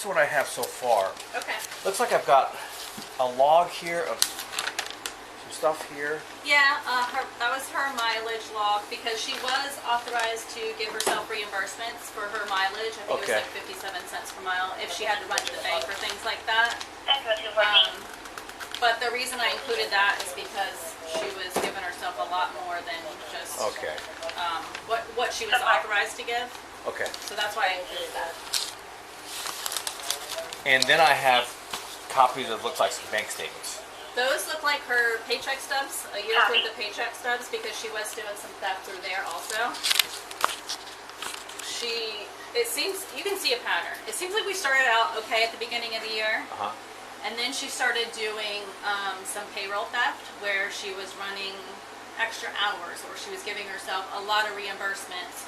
is what I have so far. Okay. Looks like I've got a log here of some stuff here. Yeah, that was her mileage log because she was authorized to give herself reimbursements for her mileage. I think Okay. it was like 57 cents per mile if she had to run to the bank or things like that. But the reason I included that is because she was giving herself a lot more than just Okay. what she was authorized to give. Okay. So that's why I included that. And then I have copies of looks like some bank statements. Those look like her paycheck stubs, a year's worth of paycheck stubs, because she was doing some theft through there also. It seems, you can see a pattern. It seems like we started out okay at the beginning of the year. Uh-huh. And then she started doing some payroll theft where she was running extra hours or she was giving herself a lot of reimbursements.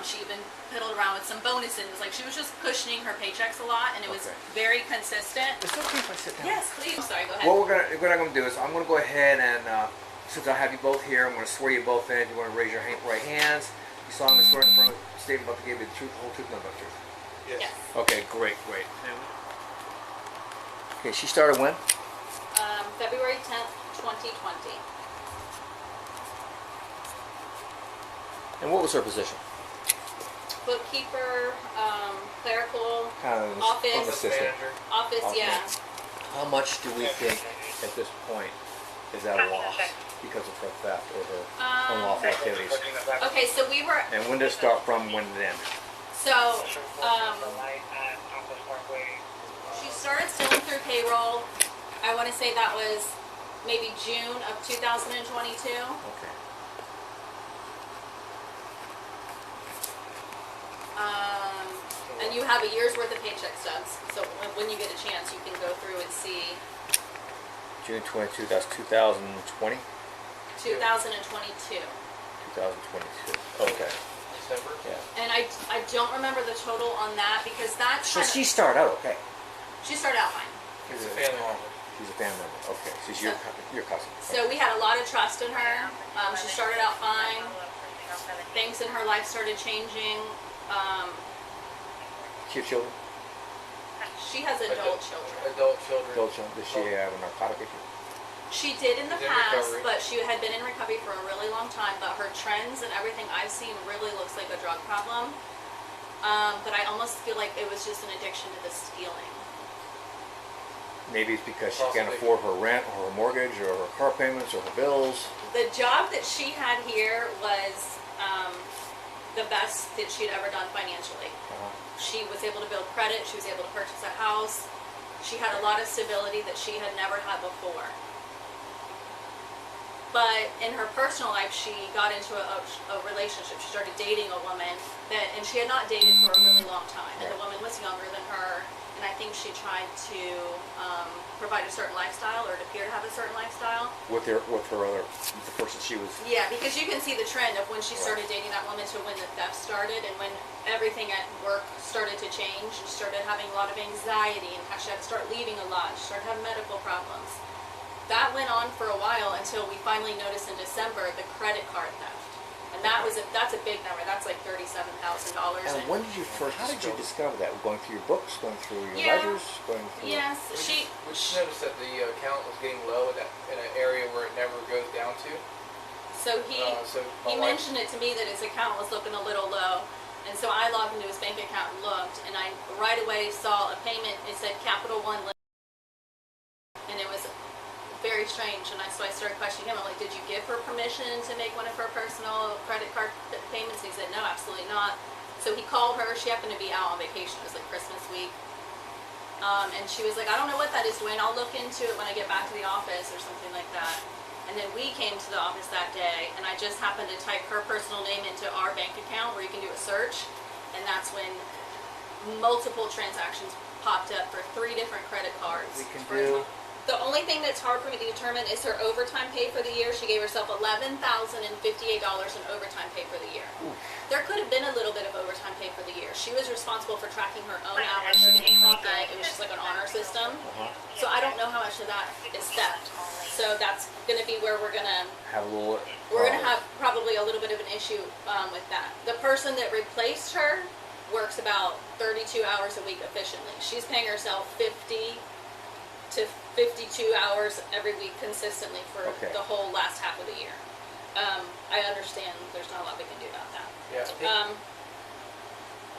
She even piddled around with some bonuses. Like she was just cushioning her paychecks a lot and it was very consistent. Is it okay if I sit down? Yes, please. Sorry, go ahead. What I'm gonna do is I'm gonna go ahead and since I have you both here, I'm gonna swear you both in. You want to raise your right hands. You solemnly swear in front of the statement about to give you the truth, the whole truth, and nothing but the truth. Yes. Okay, great. Okay, she started when? February 10th, 2020. And what was her position? Bookkeeper, clerical, Kind of office, assistant. office, Okay. yeah. How much do we think at this point is at a loss because of her theft or her unlawful activities? Okay, so we were, And when did it start from? When did it end? so, she started stealing through payroll. I want to say that was maybe June of 2022. Okay. And you have a year's worth of paycheck stubs. So when you get a chance, you can go through and see June 22. That's 2020. 2022. 2022. Okay. December? Yeah. And I don't remember the total on that because that's So she started out okay. she started out fine. It's a family member. She's a family member. Okay. She's your cousin. So we had a lot of trust in her. She started out fine. Things in her life started changing. She have children? She has adult children. Adult children. Adult children. Does she have a narcotic issue? She did in the She's in past, recovery. but she had been in recovery for a really long time. But her trends and everything I've seen really looks like a drug problem. But I almost feel like it was just an addiction to the stealing. Maybe it's because she can't Possibly. afford her rent or her mortgage or her car payments or her bills. The job that she had here was the best that she'd ever done financially. She was able to build credit. She was able to purchase a house. She had a lot of stability that she had never had before. But in her personal life, she got into a relationship. She started dating a woman and she had not dated for a really long time. And the woman was younger than her. And I think she tried to provide a certain lifestyle or it appeared to have a certain lifestyle. With the person she was. Yeah, because you can see the trend of when she started dating that woman to when the theft started and when everything at work started to change. She started having a lot of anxiety and she had to start leaving a lot. She started having medical problems. That went on for a while until we finally noticed in December the credit card theft. And that's a big number. That's like $37,000. And when did you first? How did you discover that? Going through your books, going through your Yeah. ledgers, going through. Yes, We she just noticed that the account was getting low in an area where it never goes down to. so he So he my wife- mentioned it to me that his account was looking a little low. And so I logged into his bank account and looked, and I right away saw a payment. It said Capital One, and it was very strange. And so I started questioning him. I'm like, did you give her permission to make one of her personal credit card payments? And he said, no, absolutely not. So he called her. She happened to be out on vacation. It was like Christmas week. And she was like, I don't know what that is, Dwayne. I'll look into it when I get back to the office or something like that. And then we came to the office that day, and I just happened to type her personal name into our bank account where you can do a search. And that's when multiple transactions popped up for 3 different credit cards. We can do. The only thing that's hard for me to determine is her overtime pay for the year. She gave herself $11,058 in overtime pay for the year. Ooh. There could have been a little bit of overtime pay for the year. She was responsible for tracking her own hours. She didn't clock in. It was just like an honor system. So I don't know how much of that is theft. So that's going to be where we're going to Have a little. we're going to have probably a little bit of an issue with that. The person that replaced her works about 32 hours a week efficiently. She's paying herself 50 to 52 hours every week consistently for Okay. the whole last half of the year. I understand there's not a lot we can do about that. Yeah, I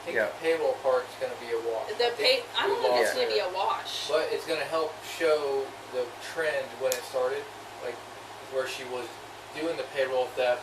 think Yeah. the payroll part's going to be a wash. I don't know if it's going to be a wash. But it's going to help show the trend when it started, like where she was doing the payroll theft,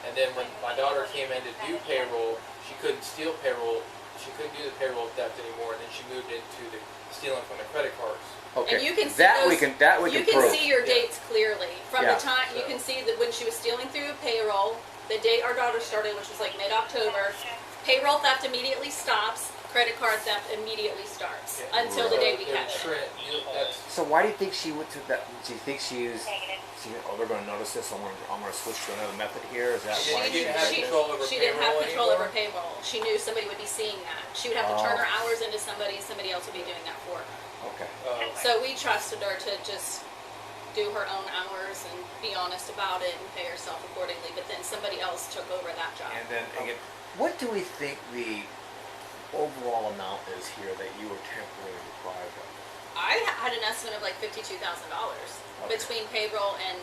and then when my daughter came in to do payroll, she couldn't steal payroll. She couldn't do the payroll theft anymore, and then she moved into the stealing from the credit cards. Okay. And you can see that those, we can you prove. can see your Yeah. dates clearly from Yeah. the time you can see that when she was stealing through payroll, the date our daughter started, which was like mid-October. Payroll theft immediately stops. Credit card theft immediately starts Yeah. until the day we Their catch it. trend, that's So why do you think she went to that? Do you think she was? Oh, they're going to notice this. I'm going to switch to another method here. Is that She why? didn't have control over She didn't have payroll control over anymore? payroll. She knew somebody would be seeing that. She would have to turn Oh. her hours into somebody, and somebody else would be doing that for her. Okay. So we trusted her to just do her own hours and be honest about it and pay herself accordingly. But then somebody else took over that job. And then again, what do we think the overall amount is here that you were temporarily deprived of? I had an estimate of like $52,000 Okay. between payroll and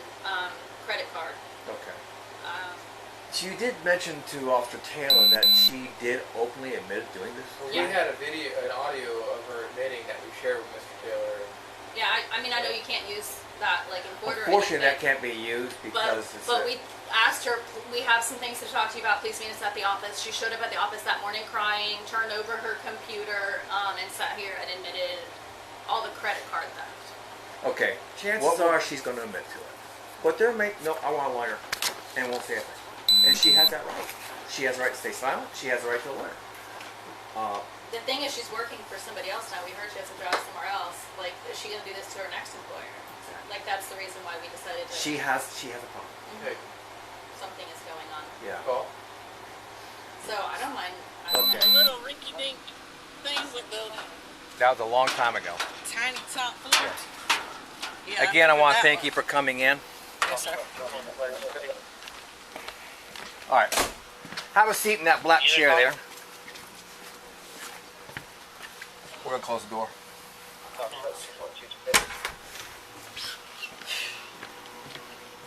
credit card. Okay. Um, So you did mention to Officer Taylor that she did openly admit doing this. Well, Yeah. we had a video, an audio of her admitting that we shared with Mr. Taylor. yeah, I mean, I know you can't use that like in court or Unfortunately, that anything. can't be used because it's. But we asked her, we have some things to talk to you about. Please meet us at the office. She showed up at the office that morning crying, turned over her computer, and sat here and admitted all the credit card theft. Okay. Chances are she's going to admit to it. But there may no. I want a lawyer, and won't say a thing. And she has that right. She has the right to stay silent. She has the right to a lawyer. The thing is, she's working for somebody else now. We heard she has a job somewhere else. Like, is she going to do this to her next employer? Like, that's the reason why we decided to. She has a problem. Hey, Something is going on. Yeah. call. So I don't mind. I don't Okay. mind. Little rinky-dink thing with the That was a long time ago. tiny top float. Yeah, Again, I remember want to that thank one. you for coming in. Yes, sir. All right. Have a seat in that black chair there. We're gonna close the door.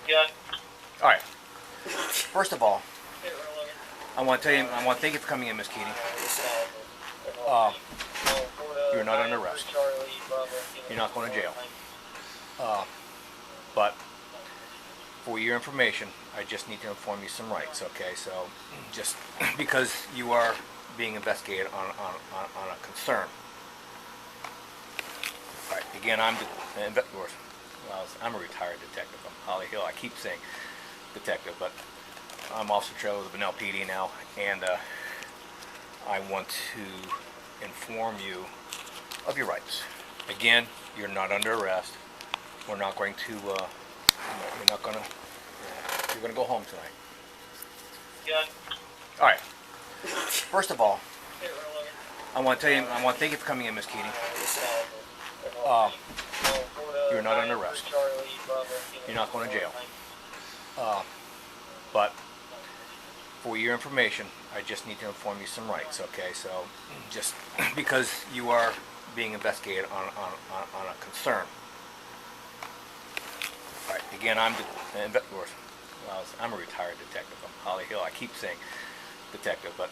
Yeah. All right. First of all, I want to tell you, I want to thank you for coming in, Miss Keating. You're not under arrest. You're not going to jail. But for your information, I just need to inform you some rights. Okay, so just because you are being investigated on a concern. All right. Again, I'm a retired detective. I'm Holly Hill. I keep saying detective, but I'm Officer Trevor of the Benell PD now, and I want to inform you of your rights. Again, you're not under arrest. We're not going to. You're not gonna. You're gonna go home tonight. Yeah. All right. First of all, I want to tell you. I want to thank you for coming in, Miss Keating. You're not under arrest. You're not going to jail. But for your information, I just need to inform you some rights. Okay, so just because you are being investigated on a concern. All right. Again, I'm a retired detective. I'm Holly Hill. I keep saying detective, but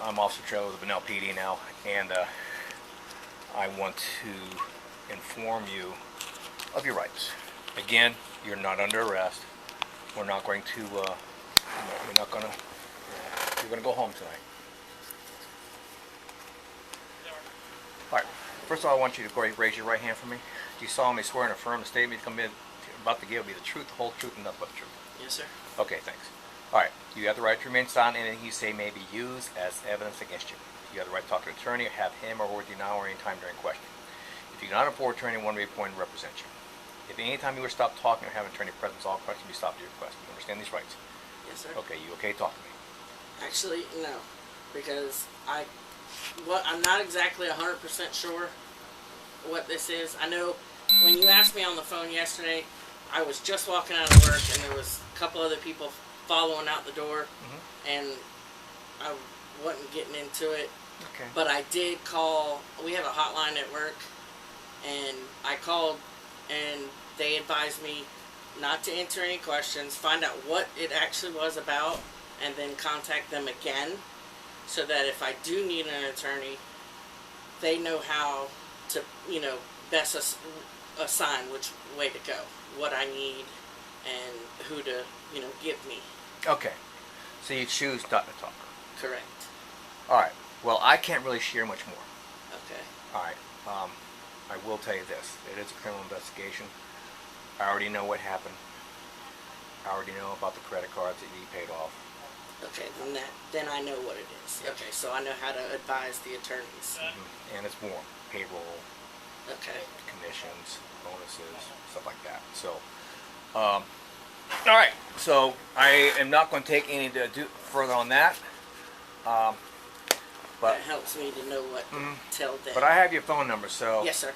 I'm Officer Trevor of the Benell PD now, and I want to inform you of your rights. Again, you're not under arrest. We're not going to. You're not gonna. You're gonna go home tonight. All right. First of all, I want you to raise your right hand for me. Do you solemnly swear and affirm the statement you about to give will be the truth, the whole truth, and nothing but the truth? Yes, sir. Okay, thanks. All right. You have the right to remain silent. Anything you say may be used as evidence against you. You have the right to talk to an attorney or have him or with you now or any time during question. If you do not afford attorney, one will be appointed to represent you. If any time you were stopped talking or have an attorney present, all questions will be stopped at your request. You understand these rights? Yes, sir. Okay, you okay? Talk to me. Actually, no, because I'm not exactly 100% sure what this is. I know when you asked me on the phone yesterday, I was just walking out of work and there was a couple other people following out the door, and I wasn't getting into it. Okay. But I did call, we have a hotline at work, and I called, and they advised me not to answer any questions, find out what it actually was about, and then contact them again, so that if I do need an attorney, they know how to, best assign which way to go, what I need, and who to, give me. Okay. So you choose not to talk. Correct. All right. Well, I can't really share much more. Okay. All right. I will tell you this. It is a criminal investigation. I already know what happened. I already know about the credit cards that you paid off. Okay, then I know what it is. Okay, so I know how to advise the attorneys. And it's more payroll, Okay. commissions, bonuses, stuff like that. So, all right. So I am not going to take any to do further on that. But That helps me to know what to tell them. but I have your phone number. So Yes, sir.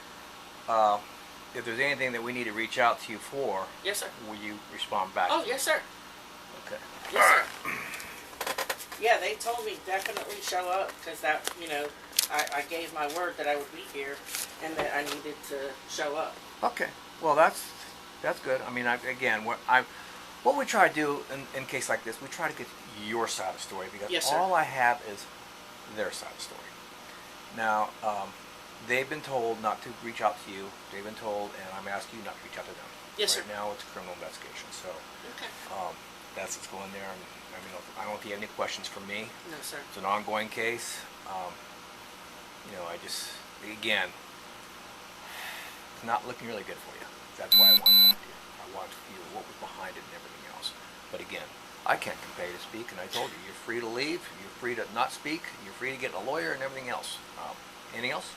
if there's anything that we need to reach out to you for, Yes, sir. will you respond back? Oh, yes, sir. Okay. Yes, sir. Yeah, they told me definitely show up because that, I gave my word that I would be here and that I needed to show up. Okay. Well, that's good. I mean, what we try to do in case like this, we try to get your side of the story because Yes, sir. all I have is their side of the story. Now, they've been told not to reach out to you. They've been told, and I'm asking you not to reach out to them. Yes, right sir. now, it's a criminal investigation, so Okay. that's what's going there. And I don't know if you have any questions for me. No, sir. It's an ongoing case. Again, it's not looking really good for you. That's why I want to talk to you. I want to feel what was behind it and everything else. But again, I can't compel you to speak, and I told you, you're free to leave, you're free to not speak, you're free to get a lawyer and everything else. Anything else?